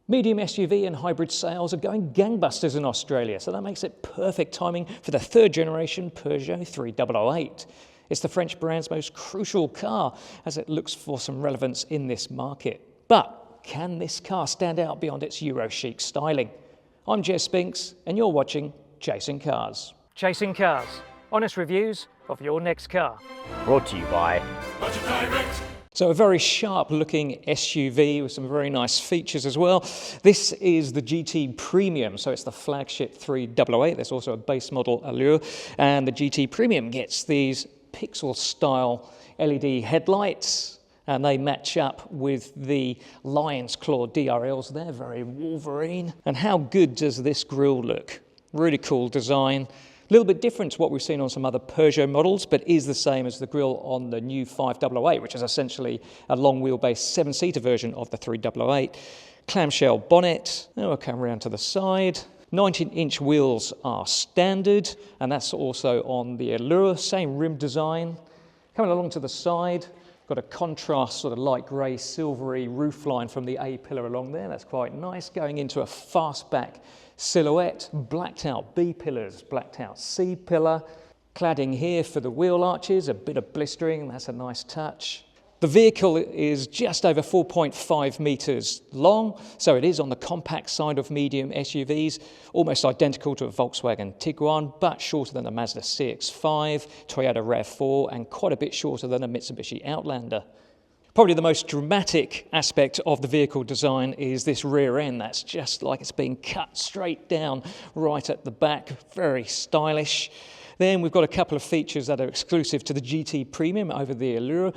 Medium SUV and hybrid sales are going gangbusters in Australia, so that makes it perfect timing for the third generation Peugeot 3008. It's the French brand's most crucial car as it looks for some relevance in this market. But can this car stand out beyond its Euro chic styling? I'm Jez Spinks and you're watching Chasing Cars. Chasing Cars, honest reviews of your next car. Brought to you by Budget Direct. So a very sharp looking SUV with some very nice features as well. This is the GT Premium, so it's the flagship 3008. There's also a base model Allure, and the GT Premium gets these pixel style LED headlights, and they match up with the Lion's Claw DRLs. They're very Wolverine. And how good does this grille look? Really cool design. A little bit different to what we've seen on some other Peugeot models, but is the same as the grille on the new 5008, which is essentially a long wheelbase 7-seater version of the 3008. Clamshell bonnet. Now we'll come around to the side. 19-inch wheels are standard, and that's also on the Allure. Same rim design. Coming along to the side, got a contrast sort of light grey, silvery roofline from the A-pillar along there. That's quite nice. Going into a fastback silhouette, blacked out B-pillars, blacked out C-pillar. Cladding here for the wheel arches, a bit of blistering, that's a nice touch. The vehicle is just over 4.5 metres long, so it is on the compact side of medium SUVs, almost identical to a Volkswagen Tiguan, but shorter than a Mazda CX-5, Toyota RAV4, and quite a bit shorter than a Mitsubishi Outlander. Probably the most dramatic aspect of the vehicle design is this rear end. That's just like it's being cut straight down right at the back, very stylish. Then we've got a couple of features that are exclusive to the GT Premium over the Allure.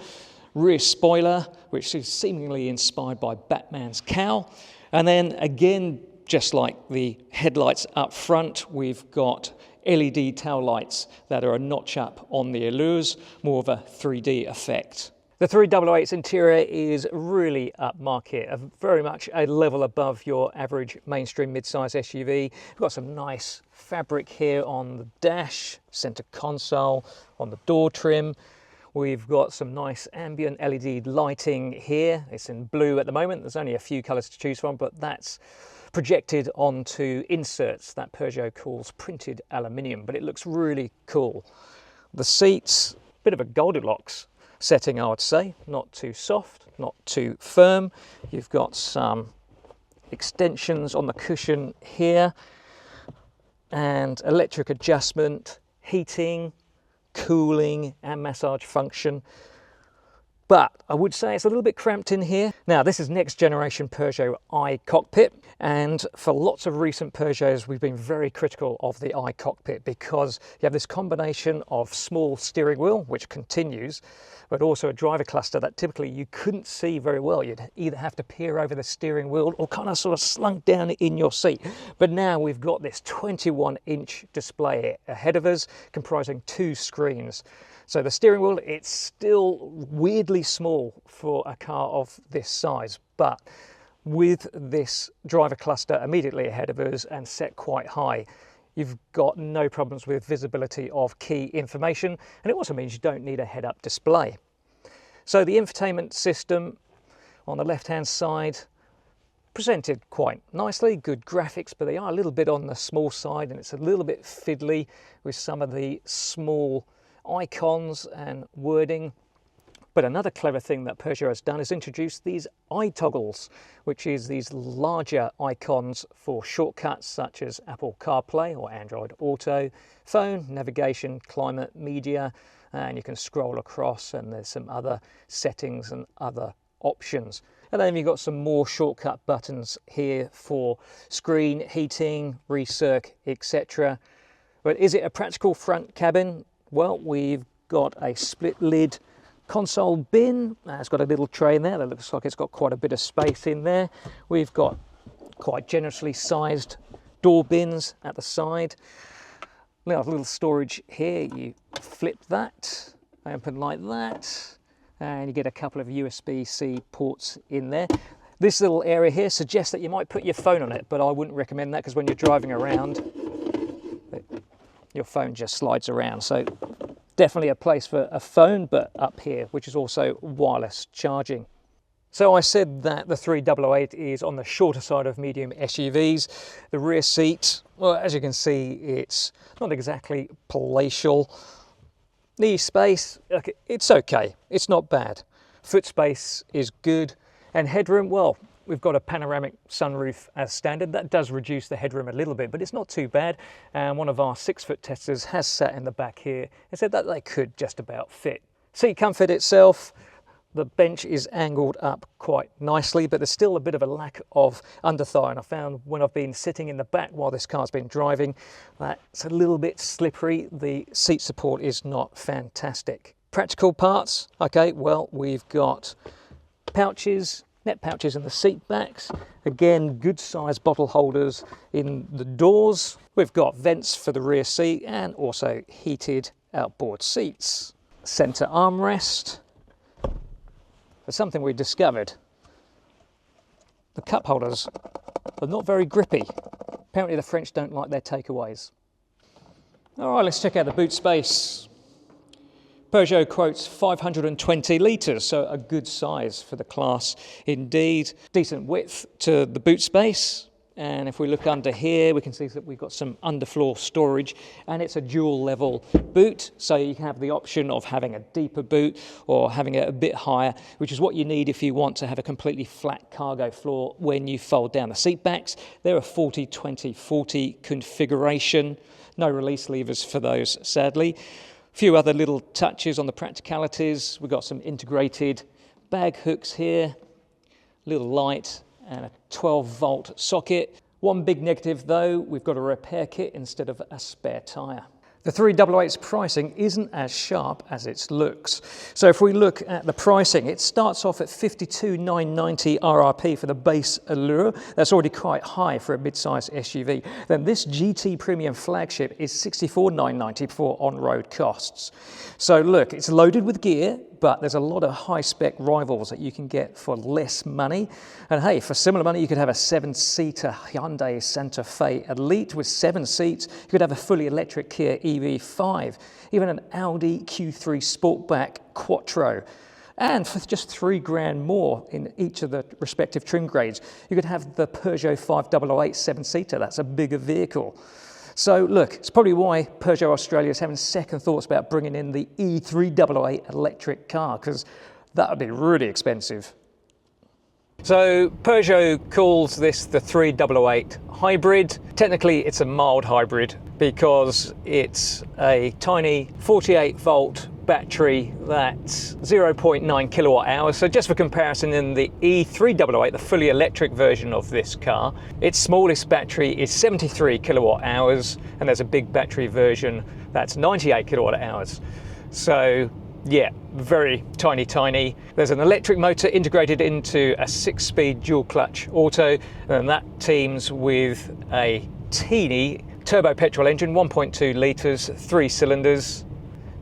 Rear spoiler, which is seemingly inspired by Batman's cowl. And then again, just like the headlights up front, we've got LED tail lights that are a notch up on the Allures, more of a 3D effect. The 3008's interior is really upmarket, very much a level above your average mainstream mid-size SUV. We've got some nice fabric here on the dash, centre console, on the door trim. We've got some nice ambient LED lighting here. It's in blue at the moment. There's only a few colours to choose from, but that's projected onto inserts that Peugeot calls printed aluminium, but it looks really cool. The seats, bit of a Goldilocks setting, I would say. Not too soft, not too firm. You've got some extensions on the cushion here, and electric adjustment, heating, cooling and massage function. But I would say it's a little bit cramped in here. Now, this is next generation Peugeot iCockpit, and for lots of recent Peugeots, we've been very critical of the iCockpit because you have this combination of small steering wheel, which continues, but also a driver cluster that typically you couldn't see very well. You'd either have to peer over the steering wheel or kind of sort of slunk down in your seat. But now we've got this 21-inch display ahead of us, comprising 2 screens. So the steering wheel, it's still weirdly small for a car of this size, but with this driver cluster immediately ahead of us and set quite high, you've got no problems with visibility of key information, and it also means you don't need a head-up display. So the infotainment system on the left-hand side, presented quite nicely, good graphics, but they are a little bit on the small side, and it's a little bit fiddly with some of the small icons and wording. But another clever thing that Peugeot has done is introduce these iToggles, which is these larger icons for shortcuts such as Apple CarPlay or Android Auto, phone, navigation, climate, media, and you can scroll across and there's some other settings and other options. And then you've got some more shortcut buttons here for screen, heating, recirc, etc. But is it a practical front cabin? Well, we've got a split lid console bin. It's got a little tray in there that looks like it's got quite a bit of space in there. We've got quite generously sized door bins at the side. We have a little storage here. You flip that, open like that, and you get a couple of USB-C ports in there. This little area here suggests that you might put your phone on it, but I wouldn't recommend that because when you're driving around, your phone just slides around. So definitely a place for a phone, but up here, which is also wireless charging. So I said that the 388 is on the shorter side of medium SUVs. The rear seat, well, as you can see, it's not exactly palatial. Knee space, it's okay, it's not bad. Foot space is good. And headroom, well, we've got a panoramic sunroof as standard. That does reduce the headroom a little bit, but it's not too bad. And one of our 6-foot testers has sat in the back here and said that they could just about fit. Seat comfort itself, the bench is angled up quite nicely, but there's still a bit of a lack of underthigh. And I found when I've been sitting in the back while this car's been driving, that's a little bit slippery. The seat support is not fantastic. Practical parts, okay, well, we've got pouches, net pouches in the seat backs. Again, good sized bottle holders in the doors. We've got vents for the rear seat and also heated outboard seats. Center armrest. There's something we discovered. The cup holders are not very grippy. Apparently the French don't like their takeaways. All right, let's check out the boot space. Peugeot quotes 520 litres, so a good size for the class indeed. Decent width to the boot space. And if we look under here, we can see that we've got some underfloor storage, and it's a dual level boot. So you can have the option of having a deeper boot or having it a bit higher, which is what you need if you want to have a completely flat cargo floor when you fold down the seat backs. They're a 40-20-40 configuration. No release levers for those, sadly. A few other little touches on the practicalities. We've got some integrated bag hooks here, little light, and a 12-volt socket. One big negative though, we've got a repair kit instead of a spare tyre. The 388's pricing isn't as sharp as it looks. So if we look at the pricing, it starts off at 52,990 RRP for the base Allure. That's already quite high for a mid-size SUV. Then this GT Premium flagship is 64,990 for on-road costs. So look, it's loaded with gear, but there's a lot of high-spec rivals that you can get for less money. And hey, for similar money, you could have a 7-seater Hyundai Santa Fe Elite with 7 seats. You could have a fully electric Kia EV5, even an Audi Q3 Sportback Quattro. And for just $3,000 more in each of the respective trim grades, you could have the Peugeot 5008 7-seater. That's a bigger vehicle. So look, it's probably why Peugeot Australia is having second thoughts about bringing in the E388 electric car, because that would be really expensive. So Peugeot calls this the 388 hybrid. Technically it's a mild hybrid because it's a tiny 48-volt battery that's 0.9 kilowatt hours. So just for comparison, in the E388, the fully electric version of this car, its smallest battery is 73 kilowatt hours, and there's a big battery version that's 98 kilowatt hours. So yeah, very tiny. There's an electric motor integrated into a 6-speed dual clutch auto, and that teams with a teeny turbo petrol engine, 1.2 litres, 3 cylinders.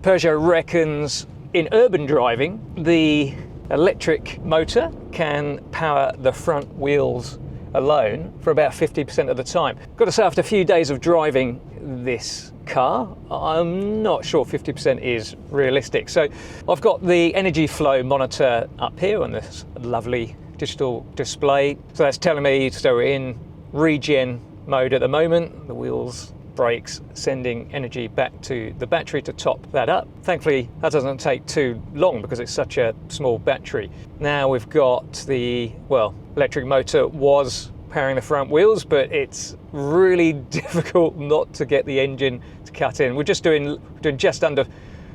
Peugeot reckons in urban driving, the electric motor can power the front wheels alone for about 50% of the time. Got to say, after a few days of driving this car, I'm not sure 50% is realistic. So I've got the energy flow monitor up here on this lovely digital display. So that's telling me, so we're in regen mode at the moment. The wheels, brakes, sending energy back to the battery to top that up. Thankfully, that doesn't take too long because it's such a small battery. Now we've got the, well, electric motor was powering the front wheels, but it's really difficult not to get the engine to cut in. We're just doing just under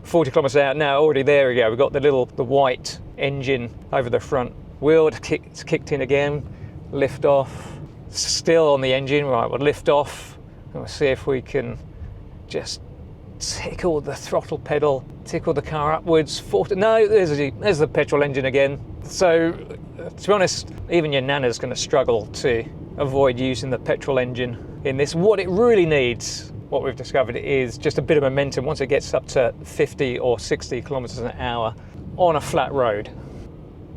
40 kilometers an hour now. Already there we go. We've got the white engine over the front wheel. It's kicked in again. Lift off. Still on the engine. Right, we'll lift off. We'll see if we can just tickle the throttle pedal, tickle the car upwards. No, there's the petrol engine again. So, to be honest, even your nana's going to struggle to avoid using the petrol engine in this. What it really needs, what we've discovered, is just a bit of momentum once it gets up to 50 or 60 kilometers an hour on a flat road.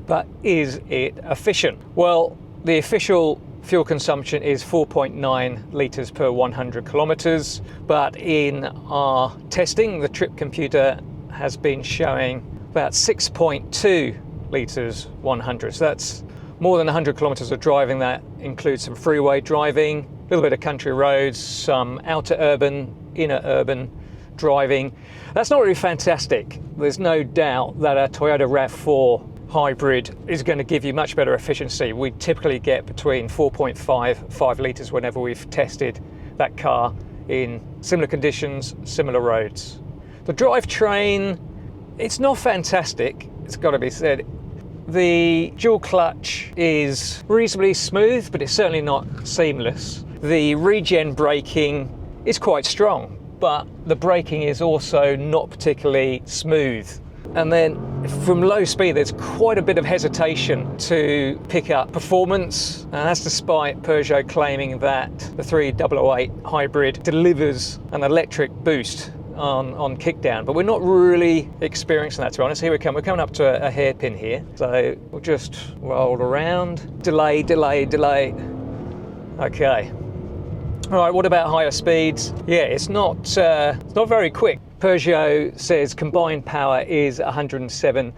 But is it efficient? Well, the official fuel consumption is 4.9 litres per 100 kilometres, but in our testing, the trip computer has been showing about 6.2 litres 100. So that's more than 100 kilometres of driving. That includes some freeway driving, a little bit of country roads, some outer urban, inner urban driving. That's not really fantastic. There's no doubt that a Toyota RAV4 hybrid is going to give you much better efficiency. We typically get between 4.5, 5 litres whenever we've tested that car in similar conditions, similar roads. The drivetrain, it's not fantastic, it's got to be said. The dual clutch is reasonably smooth, but it's certainly not seamless. The regen braking is quite strong, but the braking is also not particularly smooth. And then from low speed, there's quite a bit of hesitation to pick up performance. And that's despite Peugeot claiming that the 3008 hybrid delivers an electric boost on kickdown. But we're not really experiencing that, to be honest. Here we come. We're coming up to a hairpin here. So we'll just roll around. Delay, delay, delay. Okay. All right, what about higher speeds? Yeah, it's not very quick. Peugeot says combined power is 107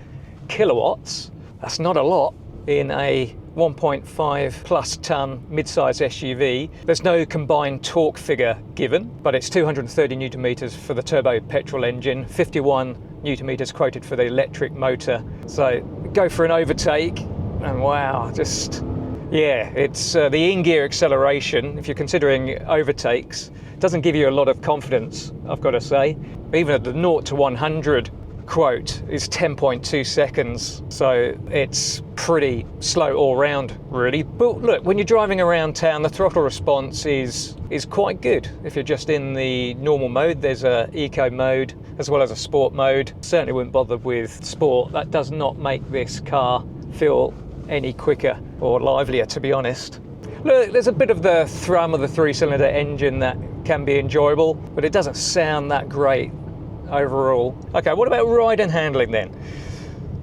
kilowatts. That's not a lot in a 1.5 plus ton mid-size SUV. There's no combined torque figure given, but it's 230 newton meters for the turbo petrol engine, 51 newton meters quoted for the electric motor. So go for an overtake, and wow, yeah, it's the in-gear acceleration, if you're considering overtakes, doesn't give you a lot of confidence, I've got to say. Even at the 0 to 100 quote is 10.2 seconds, so it's pretty slow all round, really. But look, when you're driving around town, the throttle response is quite good. If you're just in the normal mode, there's a eco mode as well as a sport mode. Certainly wouldn't bother with sport. That does not make this car feel any quicker or livelier, to be honest. Look, there's a bit of the thrum of the 3-cylinder engine that can be enjoyable, but it doesn't sound that great overall. Okay, what about ride and handling then?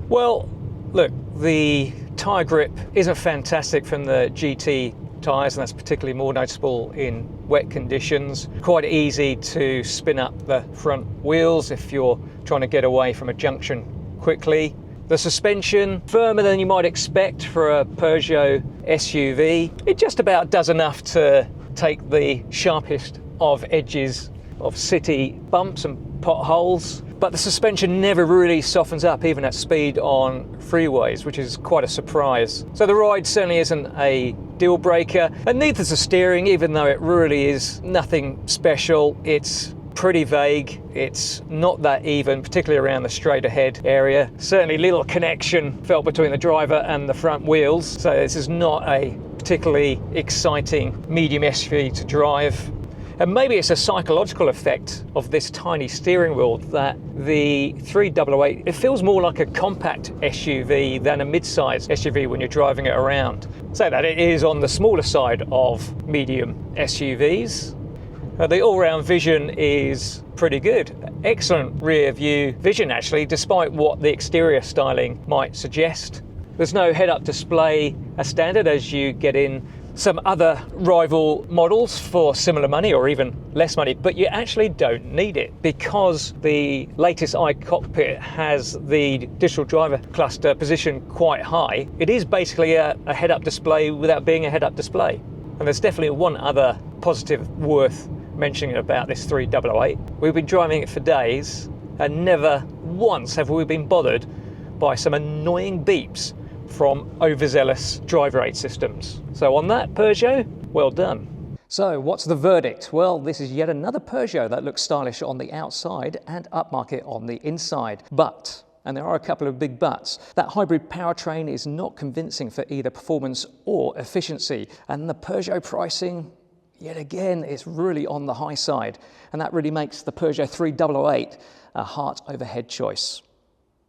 Well, look, the tyre grip isn't fantastic from the GT tyres, and that's particularly more noticeable in wet conditions. Quite easy to spin up the front wheels if you're trying to get away from a junction quickly. The suspension, firmer than you might expect for a Peugeot SUV. It just about does enough to take the sharpest of edges of city bumps and potholes, but the suspension never really softens up even at speed on freeways, which is quite a surprise. So the ride certainly isn't a deal breaker, and neither's the steering, even though it really is nothing special. It's pretty vague, it's not that even, particularly around the straight ahead area. Certainly little connection felt between the driver and the front wheels, so this is not a particularly exciting medium SUV to drive. And maybe it's a psychological effect of this tiny steering wheel that the 3008, it feels more like a compact SUV than a mid-size SUV when you're driving it around. So that it is on the smaller side of medium SUVs. The all-round vision is pretty good. Excellent rear view vision actually, despite what the exterior styling might suggest. There's no head-up display as standard as you get in some other rival models for similar money or even less money, but you actually don't need it because the latest iCockpit has the digital driver cluster positioned quite high. It is basically a head-up display without being a head-up display. And there's definitely one other positive worth mentioning about this 3008. We've been driving it for days and never once have we been bothered by some annoying beeps from overzealous driver aid systems. So on that, Peugeot, well done. So what's the verdict? Well, this is yet another Peugeot that looks stylish on the outside and upmarket on the inside. But, and there are a couple of big buts, that hybrid powertrain is not convincing for either performance or efficiency. And the Peugeot pricing, yet again, is really on the high side. And that really makes the Peugeot 3008 a heart over head choice.